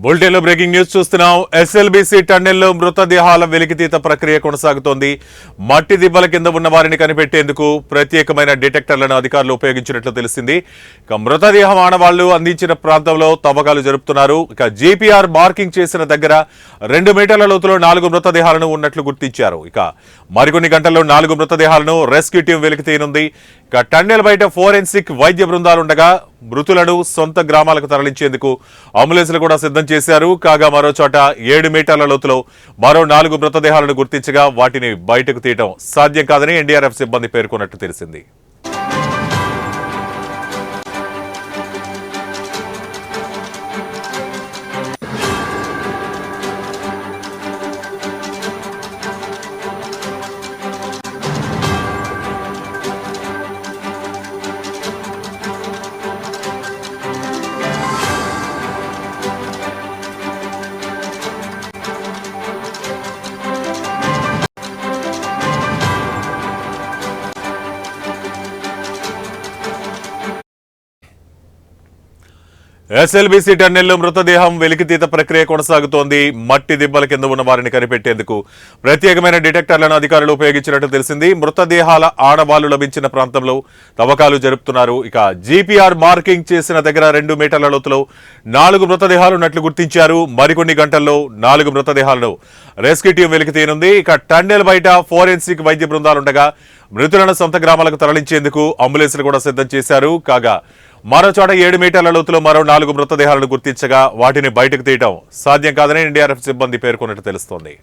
బులెటిన్లో breaking news చూస్తున్నాం. SLBC టన్నెల్లో మృతదేహాల వెలికితీత ప్రక్రియ కొనసాగుతోంది. మట్టి దిబ్బల కింద ఉన్న వారిని కనిపెట్టేందుకు ప్రత్యేకమైన డిటెక్టర్లను అధికారులు ఉపయోగించినట్లు తెలిసింది. ఇక మృతదేహం ఆనవాళ్లు అందించిన ప్రాంతంలో తవ్వకాలు జరుపుతున్నారు. ఇక జీపీఆర్ మార్కింగ్ చేసిన దగ్గర 2 మీటర్ల లోతులో 4 మృతదేహాలను ఉన్నట్లు గుర్తించారు. ఇక మరికొన్ని గంటల్లో 4 మృతదేహాలను రెస్క్యూ టీం వెలికితీయనుంది. ఇక టన్నెల్ బయట ఫోరెన్సిక్ వైద్య బృందాలుండగా మృతులను సొంత గ్రామాలకు తరలించేందుకు అంబులెన్సులు కూడా సిద్ధం చేశారు. కాగా మరో చోట 7 మీటర్ల లోతులో మరో 4 మృతదేహాలను గుర్తించగా వాటిని బయటకు తీయడం సాధ్యం కాదని ఎన్డీఆర్ఎఫ్ సిబ్బంది పేర్కొన్నట్టు తెలిసింది. ఎస్ఎల్బీసీ టన్నెల్లో మృతదేహం వెలికితీత ప్రక్రియ కొనసాగుతోంది. మట్టి దిబ్బల కింద ఉన్న వారిని కనిపెట్టేందుకు ప్రత్యేకమైన డిటెక్టర్లను అధికారులు ఉపయోగించినట్టు తెలిసింది. మృతదేహాల ఆనవాళ్లు లభించిన ప్రాంతంలో తవ్వకాలు జరుపుతున్నారు. ఇక జీపీఆర్ మార్కింగ్ చేసిన దగ్గర 2 మీటర్ల లోతులో 4 మృతదేహాలు ఉన్నట్లు గుర్తించారు. మరికొన్ని గంటల్లో 4 మృతదేహాలను రెస్క్యూ టీం వెలికితీయనుంది. ఇక టన్నెల్ బయట ఫోరెన్సిక్ వైద్య బృందాలుండగా మృతులను సొంత గ్రామాలకు తరలించేందుకు అంబులెన్సులు కూడా సిద్ధం చేశారు. కాగా మరో చోట 7 మీటర్ల లోతులో మరో 4 మృతదేహాలను గుర్తించగా వాటిని బయటకు తీయడం సాధ్యం కాదని ఎన్డీఆర్ఎఫ్ సిబ్బంది పేర్కొన్నట్టు తెలుస్తోంది.